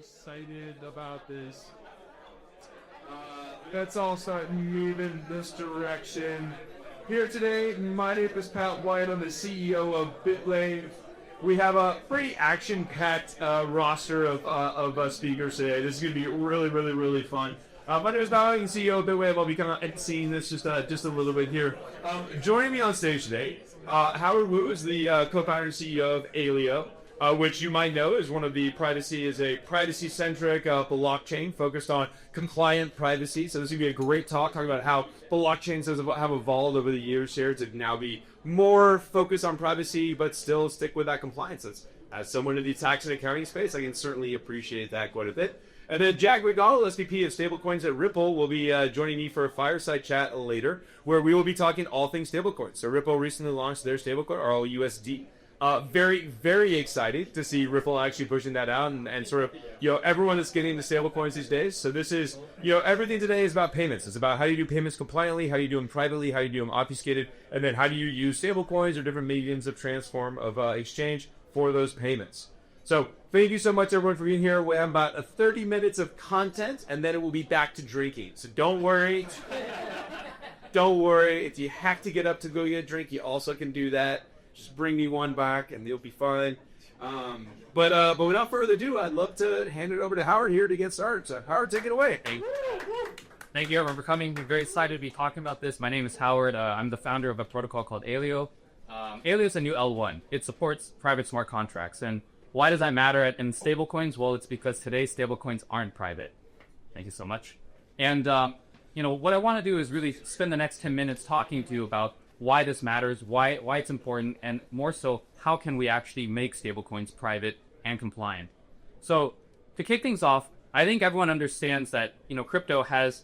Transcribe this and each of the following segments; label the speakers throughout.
Speaker 1: excited about this. Let's all start moving this direction. Here today, my name is Pat White. I'm the CEO of Bitlane. We have a pretty action-packed roster of speakers today. This is going to be really fun. My name is Pat White, CEO of Bitlane. I'll be kind of seeing this just a little bit here. Joining me on stage today, Howard Wu is the co-founder and CEO of Aleo. Which you might know is a privacy-centric blockchain focused on compliant privacy. So this is going to be a great talk talking about how blockchains have evolved over the years here to now be more focused on privacy, but still stick with that compliance. As someone in the tax and accounting space, I can certainly appreciate that quite a bit. And then Jack McDonald, SVP of Stablecoins at Ripple, will be joining me for a fireside chat later, where we will be talking all things stablecoins. So Ripple recently launched their stablecoin, RLUSD. Very excited to see Ripple actually pushing that out and sort of, everyone is getting the stable coins these days. So this is, everything today is about payments. It's about how do you do payments compliantly, how do you do them privately, how do you do them obfuscated, and then how do you use stable coins or different mediums of exchange for those payments. So thank you so much, everyone, for being here. We have about 30 minutes of content, and then it will be back to drinking. So don't worry. Don't worry. If you have to get up to go get a drink, you also can do that. Just bring me one back and you'll be fine. But without further ado, I'd love to hand it over to Howard here to get started. So Howard, take it away.
Speaker 2: Thank you everyone for coming. We're very excited to be talking about this. My name is Howard. I'm the founder of a protocol called Aleo. Aleo is a new L1. It supports private smart contracts. And why does that matter in stablecoins? Well, it's because today stablecoins aren't private. Thank you so much. And what I want to do is really spend the next 10 minutes talking to you about why this matters, why it's important, and more so, how can we actually make stablecoins private and compliant? So, to kick things off, I think everyone understands that crypto has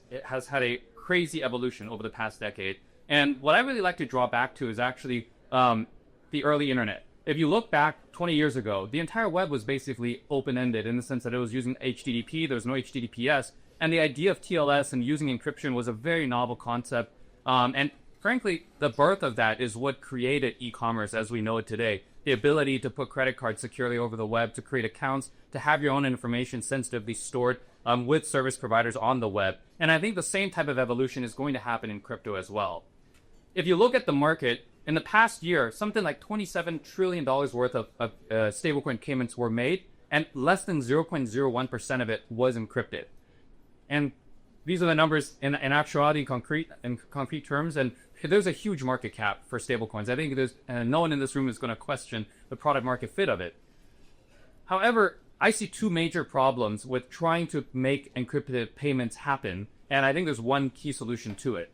Speaker 2: had a crazy evolution over the past decade. And what I really like to draw back to is actually the early internet. If you look back 20 years ago, the entire web was basically open-ended in the sense that it was using HTTP, there was no HTTPS, and the idea of TLS and using encryption was a very novel concept. And frankly, the birth of that is what created e-commerce as we know it today. The ability to put credit cards securely over the web, to create accounts, to have your own information sensitively stored with service providers on the web. And I think the same type of evolution is going to happen in crypto as well. If you look at the market, in the past year, something like $27 trillion worth of stablecoin payments were made, and less than 0.01% of it was encrypted. And these are the numbers in actuality, in concrete terms, and there's a huge market cap for stablecoins. I think there's no one in this room is going to question the product market fit of it. However, I see two major problems with trying to make encrypted payments happen, and I think there's one key solution to it.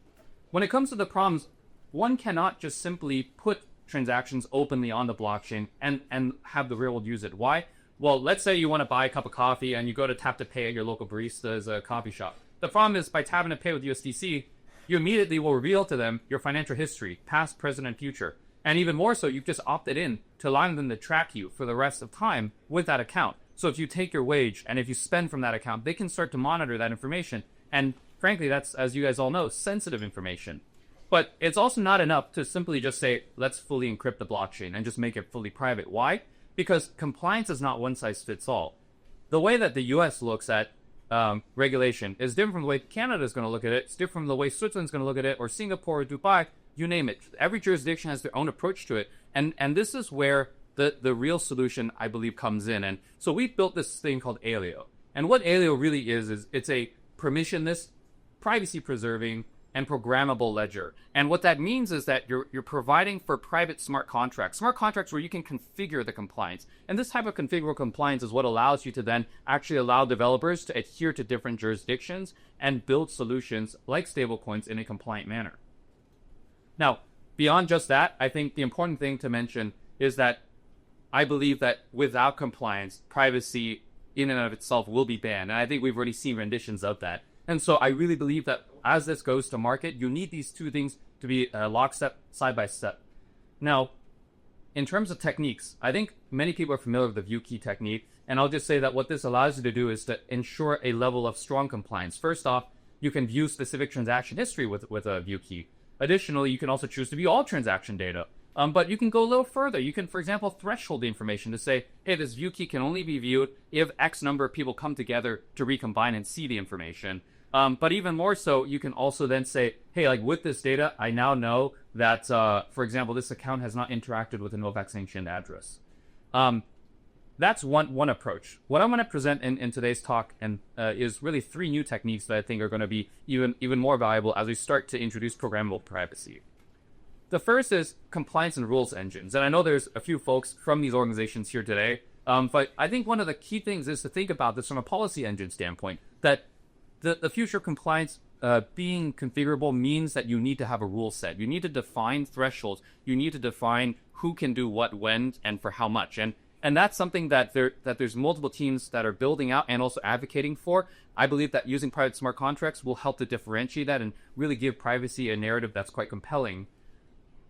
Speaker 2: When it comes to the problems, one cannot just simply put transactions openly on the blockchain and have the real world use it. Why? Well, let's say you want to buy a cup of coffee and you go to tap to pay at your local barista's coffee shop. The problem is by tapping to pay with USDC, you immediately will reveal to them your financial history, past, present, and future. And even more so, you've just opted in to allow them to track you for the rest of time with that account. So if you take your wage and if you spend from that account, they can start to monitor that information. And frankly, that's, as you guys all know, sensitive information. But it's also not enough to simply just say, let's fully encrypt the blockchain and just make it fully private. Why? Because compliance is not one size fits all. The way that the US looks at regulation is different from the way Canada is going to look at it. It's different from the way Switzerland's going to look at it, or Singapore, or Dubai, you name it. Every jurisdiction has their own approach to it. And this is where the real solution, I believe, comes in. And so we built this thing called Aleo. And what Aleo really is it's a permissionless, privacy-preserving, and programmable ledger. And what that means is that you're providing for private smart contracts where you can configure the compliance. And this type of configurable compliance is what allows you to then actually allow developers to adhere to different jurisdictions and build solutions like stablecoins in a compliant manner. Now, beyond just that, I think the important thing to mention is that I believe that without compliance, privacy in and of itself will be banned. And I think we've already seen renditions of that. And so I really believe that as this goes to market, you need these two things to be lockstep, side by step. Now, in terms of techniques, I think many people are familiar with the view key technique. And I'll just say that what this allows you to do is to ensure a level of strong compliance. First off, you can view specific transaction history with a view key. Additionally, you can also choose to view all transaction data. But you can go a little further. You can, for example, threshold the information to say, hey, this view key can only be viewed if X number of people come together to recombine and see the information. But even more so, you can also then say, hey, like with this data, I now know that, for example, this account has not interacted with a no-vac-sanctioned address. That's one approach. What I'm going to present in today's talk is really 3 new techniques that I think are going to be even more valuable as we start to introduce programmable privacy. The first is compliance and rules engines. And I know there's a few folks from these organizations here today, but I think one of the key things is to think about this from a policy engine standpoint, that the future compliance being configurable means that you need to have a rule set. You need to define thresholds. You need to define who can do what, when, and for how much. And that's something that there's multiple teams that are building out and also advocating for. I believe that using private smart contracts will help to differentiate that and really give privacy a narrative that's quite compelling.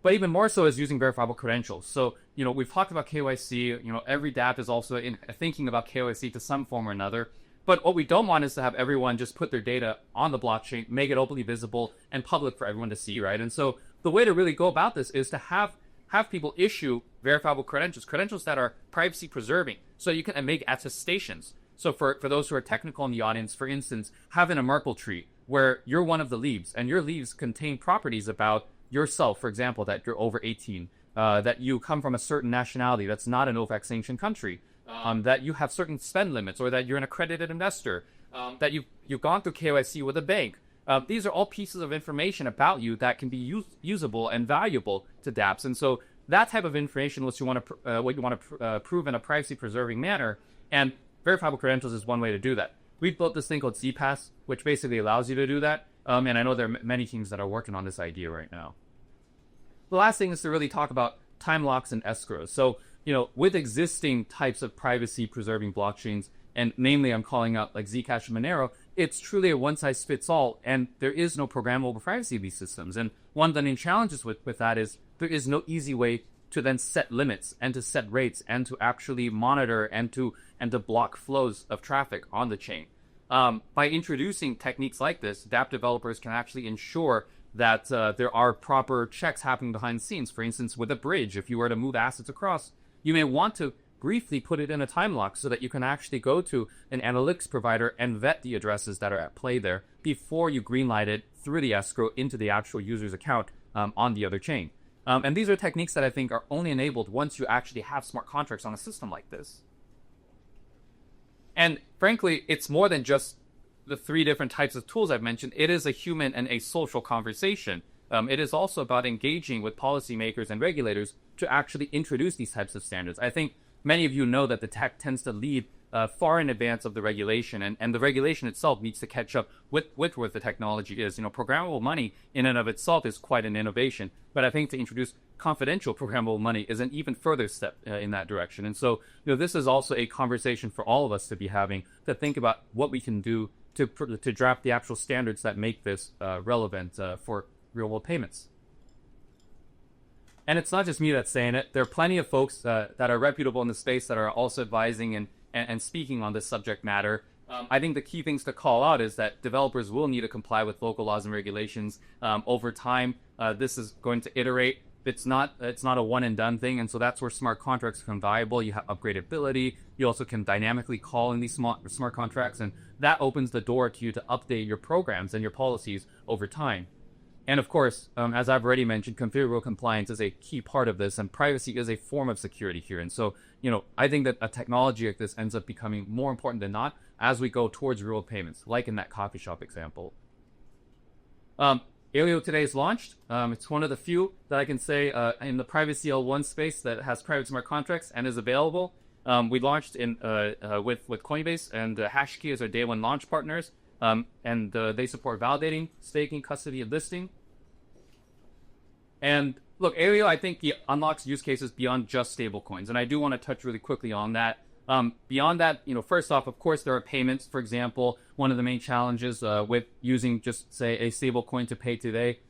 Speaker 2: But even more so is using verifiable credentials. So, we've talked about KYC. Every dApp is also thinking about KYC to some form or another. But what we don't want is to have everyone just put their data on the blockchain, make it openly visible and public for everyone to see, right? And so the way to really go about this is to have people issue verifiable credentials that are privacy preserving, so you can make attestations. So for those who are technical in the audience, for instance, having a Merkle tree where you're one of the leaves and your leaves contain properties about yourself, for example, that you're over 18, that you come from a certain nationality that's not an OFAC sanctioned country, that you have certain spend limits, or that you're an accredited investor, that you've gone through KYC with a bank. These are all pieces of information about you that can be usable and valuable to dApps. And so that type of information what you want to prove in a privacy-preserving manner, and verifiable credentials is one way to do that. We've built this thing called CPaaS, which basically allows you to do that. And I know there are many teams that are working on this idea right now. The last thing is to really talk about time locks and escrows. So, with existing types of privacy-preserving blockchains, and namely I'm calling out like Zcash and Monero, it's truly a one-size-fits-all, and there is no programmable privacy of these systems. And one of the main challenges with that is there is no easy way to then set limits and to set rates and to actually monitor and to block flows of traffic on the chain. By introducing techniques like this, dApp developers can actually ensure that there are proper checks happening behind the scenes. For instance, with a bridge, if you were to move assets across, you may want to briefly put it in a time lock so that you can actually go to an analytics provider and vet the addresses that are at play there before you greenlight it through the escrow into the actual user's account on the other chain. And these are techniques that I think are only enabled once you actually have smart contracts on a system like this. And frankly, it's more than just the 3 different types of tools I've mentioned. It is a human and a social conversation. It is also about engaging with policymakers and regulators to actually introduce these types of standards. I think many of you know that the tech tends to lead far in advance of the regulation, and the regulation itself needs to catch up with what the technology is. Programmable money in and of itself is quite an innovation, but I think to introduce confidential programmable money is an even further step in that direction. And so, this is also a conversation for all of us to be having, to think about what we can do to draft the actual standards that make this relevant for real-world payments. And it's not just me that's saying it. There are plenty of folks that are reputable in the space that are also advising and speaking on this subject matter. I think the key things to call out is that developers will need to comply with local laws and regulations over time. This is going to iterate. It's not a one and done thing, and so that's where smart contracts become valuable. You have upgradability. You also can dynamically call in these smart contracts, and that opens the door to you to update your programs and your policies over time. And of course, as I've already mentioned, configurable compliance is a key part of this, and privacy is a form of security here. And so, I think that a technology like this ends up becoming more important than not as we go towards real payments, like in that coffee shop example. Aleo today is launched. It's one of the few that I can say in the privacy L1 space that has private smart contracts and is available. We launched with Coinbase and HashKey as our day one launch partners. And they support validating, staking, custody, and listing. And look, Aleo, I think, unlocks use cases beyond just stablecoins. And I do want to touch really quickly on that. Beyond that, first off, of course, there are payments. For example, one of the main challenges with using just, say, a stablecoin to pay today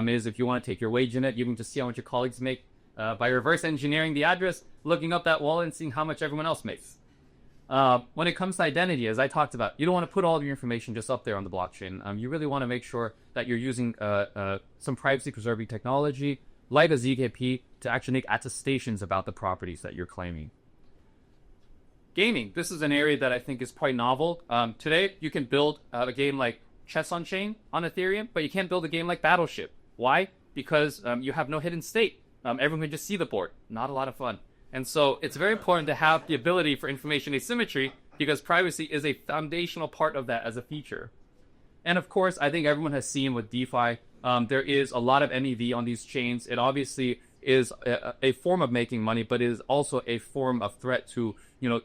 Speaker 2: is if you want to take your wage in it, you can just see how much your colleagues make by reverse engineering the address, looking up that wallet and seeing how much everyone else makes. When it comes to identity, as I talked about, you don't want to put all of your information just up there on the blockchain. You really want to make sure that you're using some privacy-preserving technology, like a ZKP, to actually make attestations about the properties that you're claiming. Gaming. This is an area that I think is quite novel. Today, you can build a game like Chess on Chain on Ethereum, but you can't build a game like Battleship. Why? Because you have no hidden state. Everyone can just see the board. Not a lot of fun. And so it's very important to have the ability for information asymmetry, because privacy is a foundational part of that as a feature. And of course, I think everyone has seen with DeFi, there is a lot of MEV on these chains. It obviously is a form of making money, but it is also a form of threat to,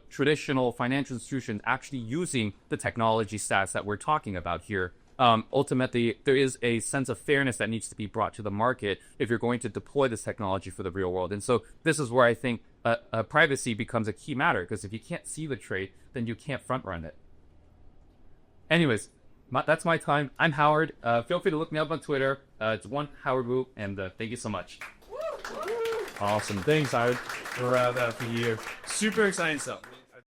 Speaker 2: traditional financial institutions actually using the technology stacks that we're talking about here. Ultimately, there is a sense of fairness that needs to be brought to the market if you're going to deploy this technology for the real world. And so this is where I think privacy becomes a key matter, because if you can't see the trade, then you can't front run it. Anyways, that's my time. I'm Howard. Feel free to look me up on Twitter. It's @1HowardWu, and thank you so much.
Speaker 1: Awesome. Thanks, Howard, for that for you. Super exciting stuff.